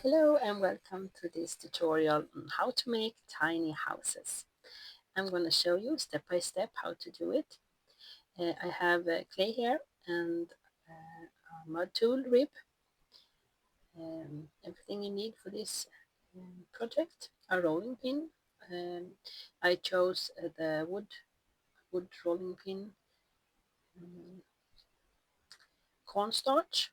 Hello and welcome to this tutorial on how to make tiny houses. I'm going to show you step by step how to do it. I have clay here and a mud tool rib, everything you need for this project, a rolling pin. I chose the wood rolling pin, um, cornstarch,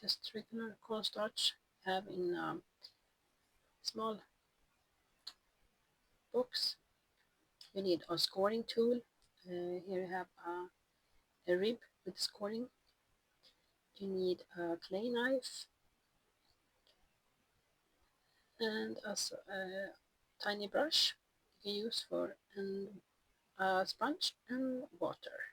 just regular cornstarch have in a small box. You need a scoring tool. Here you have a rib with scoring. You need a clay knife and a tiny brush you can use for and a sponge and water.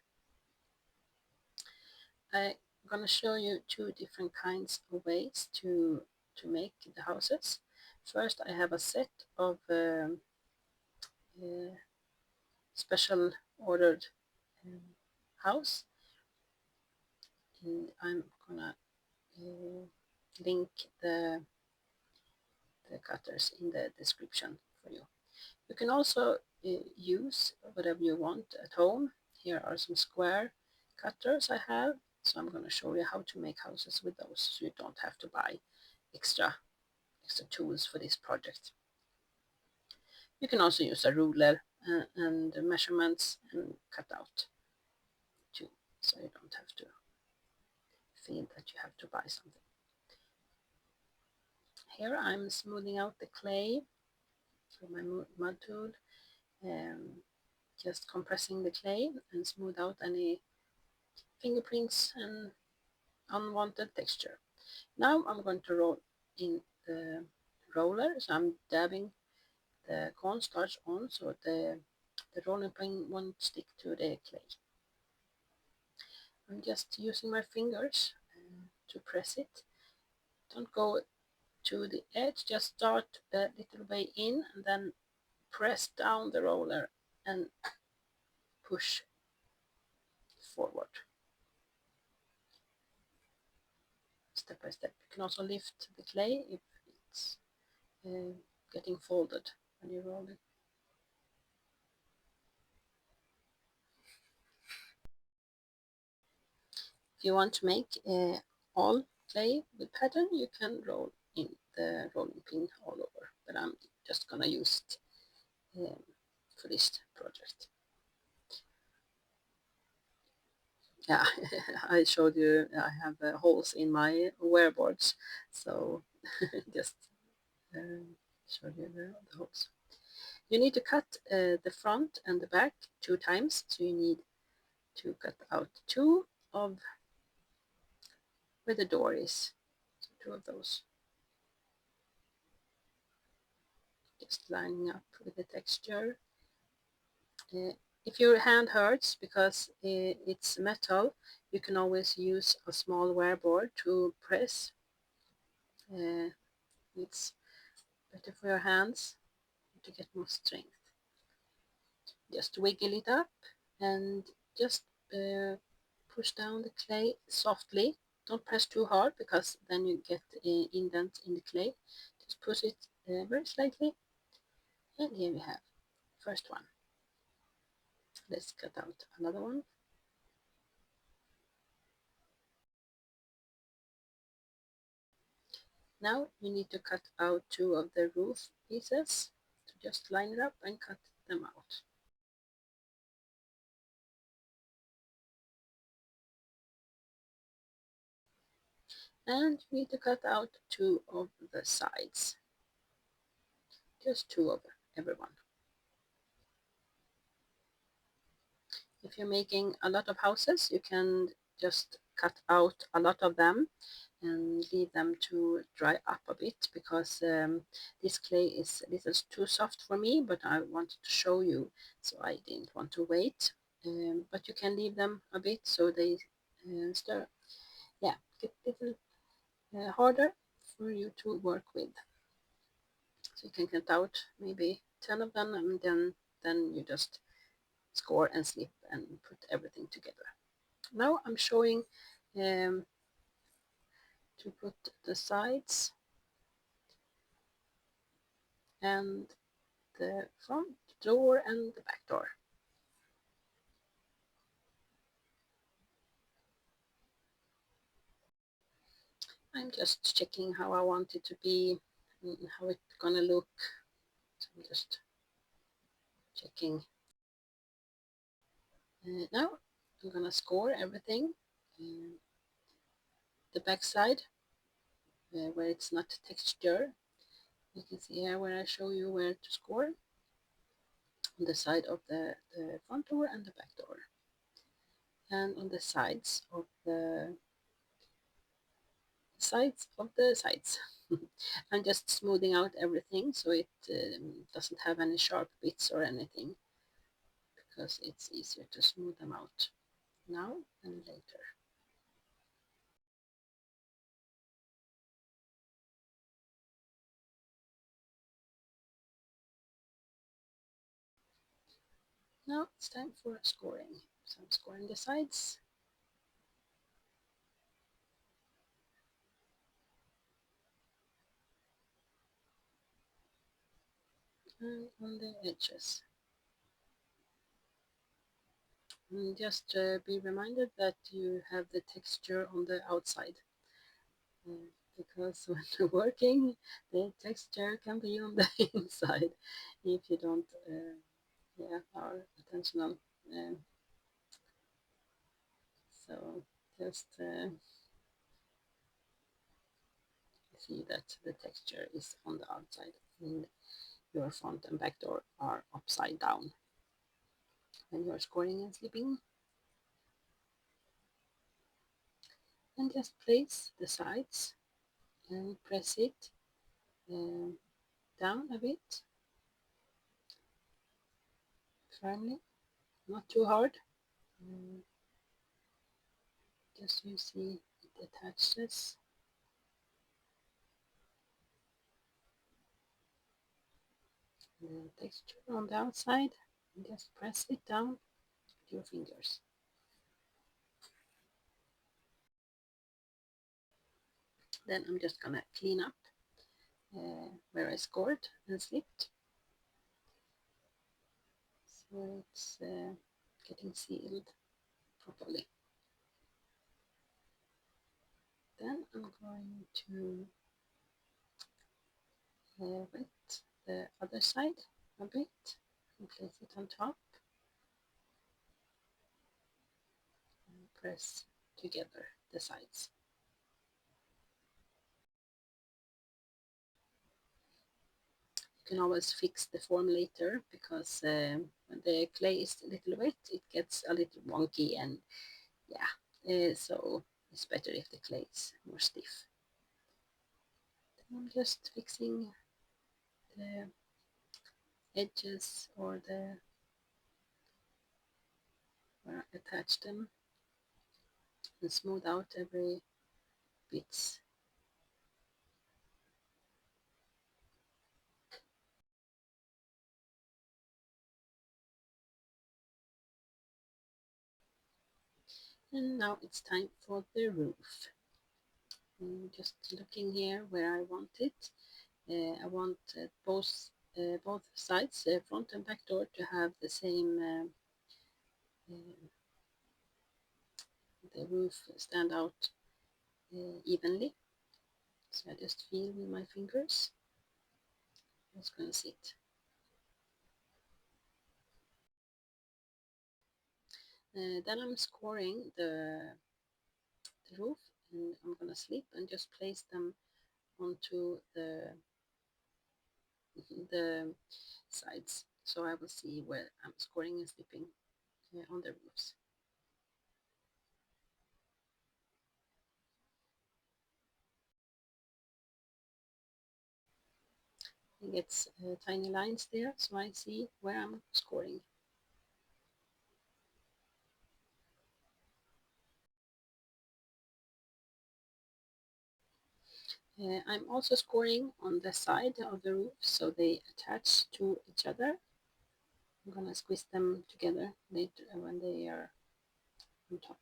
I'm gonna show you two different kinds of ways to make the houses. First, I have a set of uh, special ordered um, house, and I'm gonna uh, link the cutters in the description for you. You can also use whatever you want at home. Here are some square cutters I have, so I'm going to show you how to make houses with those, so you don't have to buy extra tools for this project. You can also use a ruler and measurements and cut out too, so you don't have to feel that you have to buy something. Here I'm smoothing out the clay with my mud tool, just compressing the clay and smooth out any fingerprints and unwanted texture. Now I'm going to roll in the roller, so I'm dabbing the cornstarch on so the rolling pin won't stick to the clay. I'm just using my fingers to press it. Don't go to the edge, just start a little way in and then press down the roller and push forward step by step. You can also lift the clay if it's getting folded when you roll it. If you want to make all clay with pattern, you can roll in the rolling pin all over, but I'm just gonna use it for this project. Yeah, I showed you I have holes in my wear boards, so just showed you the holes. You need to cut the front and the back 2 times, so you need to cut out 2 of where the door is, so 2 of those. Just lining up with the texture. If your hand hurts because it's metal, you can always use a small wear board to press. It's better for your hands to get more strength. Just wiggle it up and just push down the clay softly. Don't press too hard because then you get indent in the clay. Just push it very slightly, and here we have first one. Let's cut out another one. Now you need to cut out 2 of the roof pieces. So just line it up and cut them out. And you need to cut out 2 of the sides. Just 2 of everyone. If you're making a lot of houses, you can just cut out a lot of them and leave them to dry up a bit, because this clay is a little too soft for me, but I wanted to show you, so I didn't want to wait. But you can leave them a bit so they stir. Yeah, get a little harder for you to work with. So you can cut out maybe 10 of them, and then you just score and snip and put everything together. Now I'm showing to put the sides and the front door and the back door. I'm just checking how I want it to be and how it's gonna look. So I'm just checking. Now I'm gonna score everything. The back side where it's not texture. You can see here where I show you where to score on the side of the front door and the back door, and on the sides of the sides. I'm just smoothing out everything so it doesn't have any sharp bits or anything, because it's easier to smooth them out now than later. Now it's time for scoring. So I'm scoring the sides. And on the edges. And just be reminded that you have the texture on the outside, because when you're working, the texture can be on the inside if you don't are attentional. Uh, so just see that the texture is on the outside and your front and back door are upside down when you're scoring and slipping. And just place the sides and press it uh, down a bit firmly, not too hard. Um, just so you see it attaches. The texture on the outside, and just press it down with your fingers. Then I'm just gonna clean up where I scored and slipped, so it's getting sealed properly. Then I'm going to wet the other side a bit and place it on top and press together the sides. You can always fix the form later, because when the clay is a little wet it gets a little wonky, and yeah, so it's better if the clay is more stiff. Then I'm just fixing the edges or the where I attach them and smooth out every bits. And now it's time for the roof. Just looking here where I want it. I want both sides, front and back door, to have the same the roof stand out evenly. So I just feel with my fingers. It's going to sit. Then I'm scoring the roof, and I'm going to slip and just place them onto the sides, so I will see where I'm scoring and slipping on the roofs. It gets tiny lines there, so I see where I'm scoring. I'm also scoring on the side of the roof so they attach to each other. I'm gonna squeeze them together later when they are on top,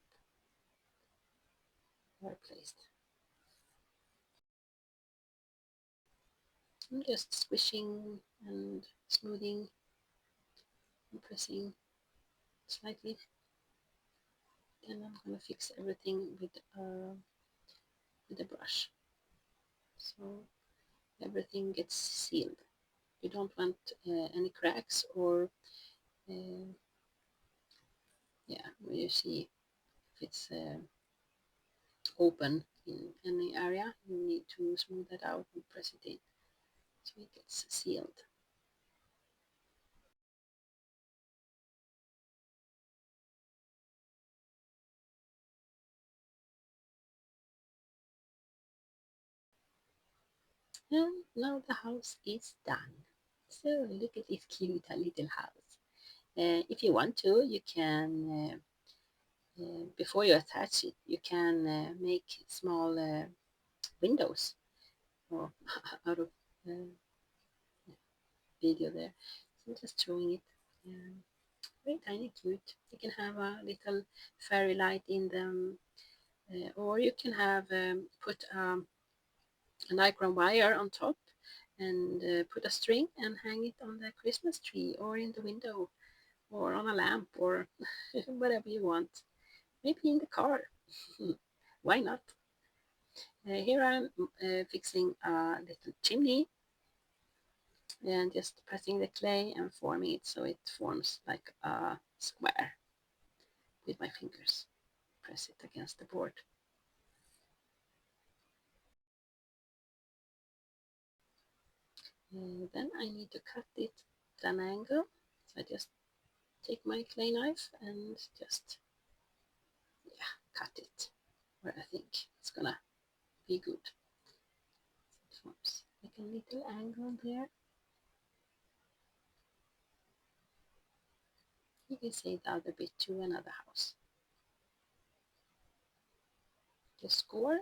are placed. I'm just squishing and smoothing and pressing slightly. Then I'm gonna fix everything with a brush, so everything gets sealed. You don't want any cracks or uh, yeah, where you see if it's open in any area, you need to smooth that out and press it in so it gets sealed. And now the house is done. So look at this cute little house. If you want to, you can, before you attach it, you can make small windows or out of uh, video there. So I'm just showing it. Um, Very tiny, cute. You can have a little fairy light in them, or you can have put a nylon wire on top and put a string and hang it on the Christmas tree or in the window or on a lamp or whatever you want. Maybe in the car. Why not? Here I'm fixing a little chimney and just pressing the clay and forming it so it forms like a square with my fingers. Press it against the board. Then I need to cut it at an angle. So I just take my clay knife and just cut it where I think it's gonna be good. So it forms like a little angle there. You can say the other bit to another house. Just score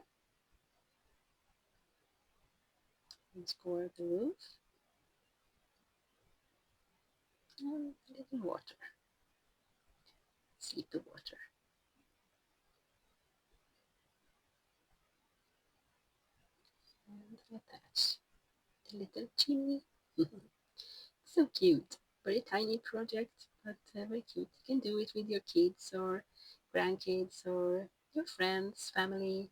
and score the roof and a little water, sleepy water, and attach the little chimney. So cute. Very tiny project, but very cute. You can do it with your kids or grandkids or your friends, family.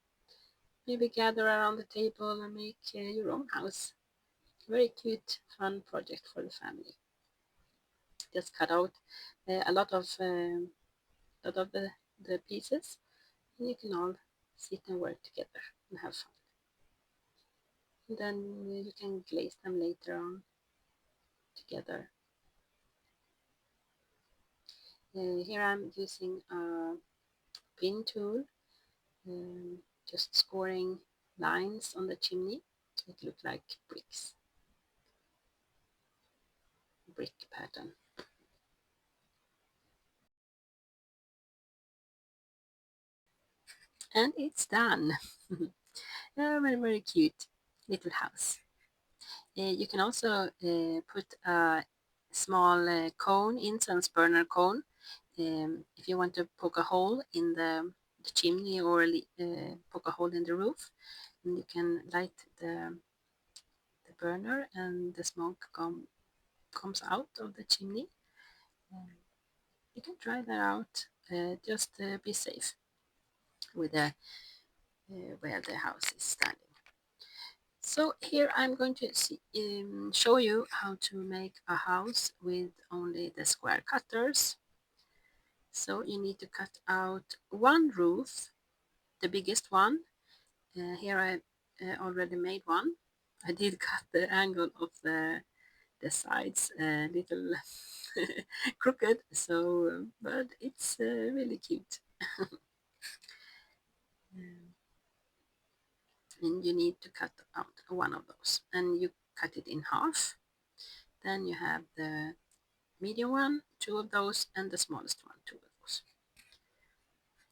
Maybe gather around the table and make your own house. Very cute, fun project for the family. Just cut out a lot of the pieces, and you can all sit and work together and have fun. And then you can glaze them later on together. Here I'm using a pin tool, um, just scoring lines on the chimney. It looks like brick pattern. And it's done. Very, very cute little house. You can also put a small cone, incense burner cone, if you want to poke a hole in the chimney or poke a hole in the roof. And you can light the burner and the smoke comes out of the chimney. Um, you can try that out. Just be safe with where the house is standing. So here I'm going to show you how to make a house with only the square cutters. So you need to cut out one roof, the biggest one. Here I already made one. I did cut the angle of the sides a little crooked, so but it's really cute. Um, and you need to cut out one of those, and you cut it in half. Then you have the medium one, two of those, and the smallest one, two of those.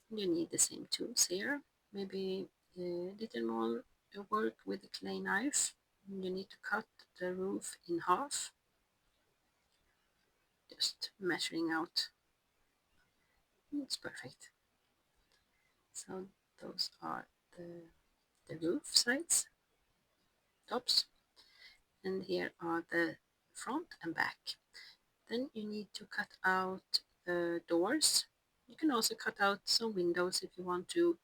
You need the same tools here. Maybe a little more work with the clay knife. You need to cut the roof in half, just measuring out. It's perfect. So those are the roof sides, tops. and here are the front and back. Then you need to cut out the doors. You can also cut out some windows if you want to.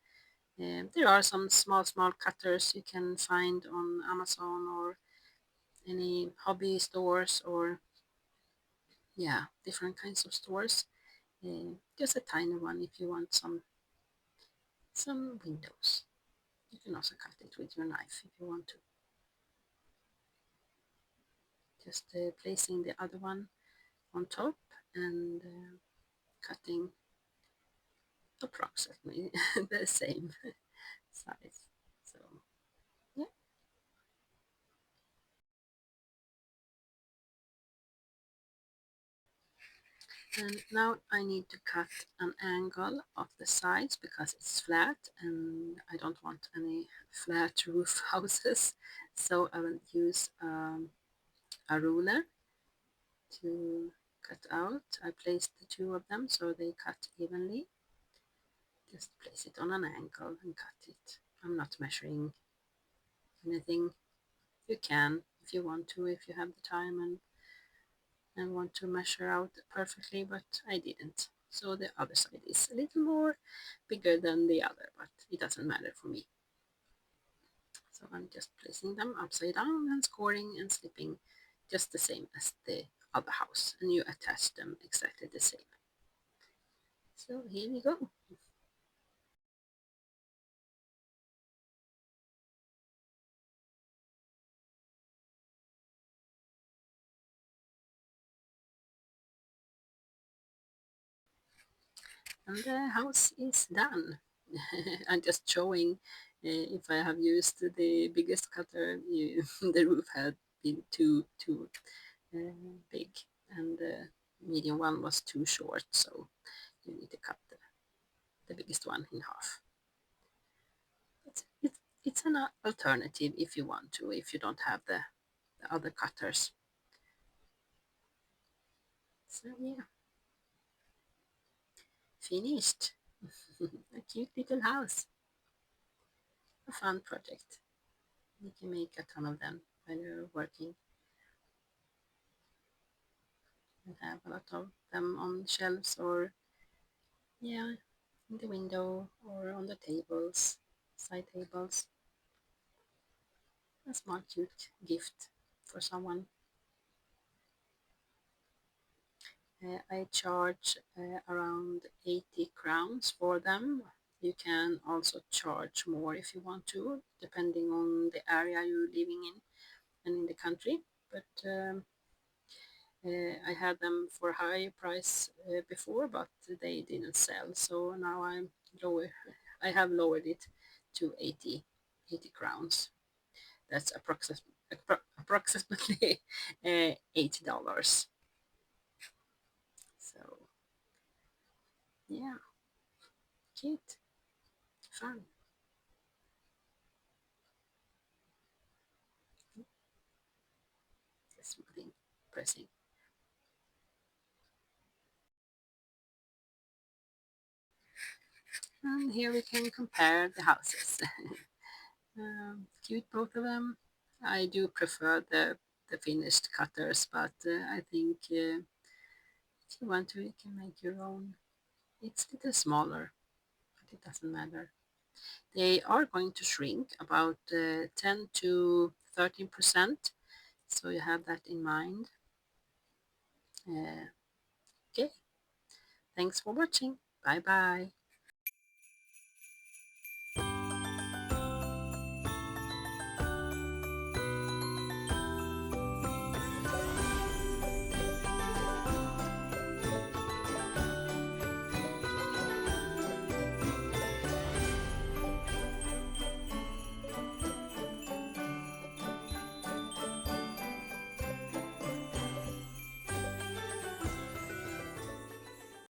There are some small cutters you can find on Amazon or any hobby stores, or yeah, different kinds of stores. Just a tiny one if you want some windows. You can also cut it with your knife if you want to. Just placing the other one on top and cutting approximately the same size. So yeah, and now I need to cut an angle of the sides because it's flat and I don't want any flat roof houses. So I will use a ruler to cut out. I placed the two of them so they cut evenly. Just place it on an angle and cut it. I'm not measuring anything. You can if you want to, if you have the time and want to measure out perfectly, but I didn't. So the other side is a little more bigger than the other, but it doesn't matter for me. So I'm just placing them upside down and scoring and slipping just the same as the other house, and you attach them exactly the same. So here we go. And the house is done. I'm just showing if I have used the biggest cutter, the roof had been too big, and the medium one was too short, so you need to cut the biggest one in half. It's an alternative if you want to, if you don't have the other cutters. So yeah, finished. A cute little house, a fun project. You can make a ton of them when you're working and have a lot of them on shelves, or yeah, in the window or on the tables, side tables. A small cute gift for someone. I charge around 80 crowns for them. You can also charge more if you want to, depending on the area you're living in and in the country. But I had them for a higher price before, but they didn't sell. So now lower. I have lowered it to 80 crowns. That's approximately $80. So yeah, cute, fun. Smoothing, pressing. And here we can compare the houses. Cute, both of them. I do prefer the finished cutters, but I think if you want to, you can make your own. It's a little smaller, but it doesn't matter. They are going to shrink about 10 to 13%, so you have that in mind. Okay, thanks for watching. Bye bye.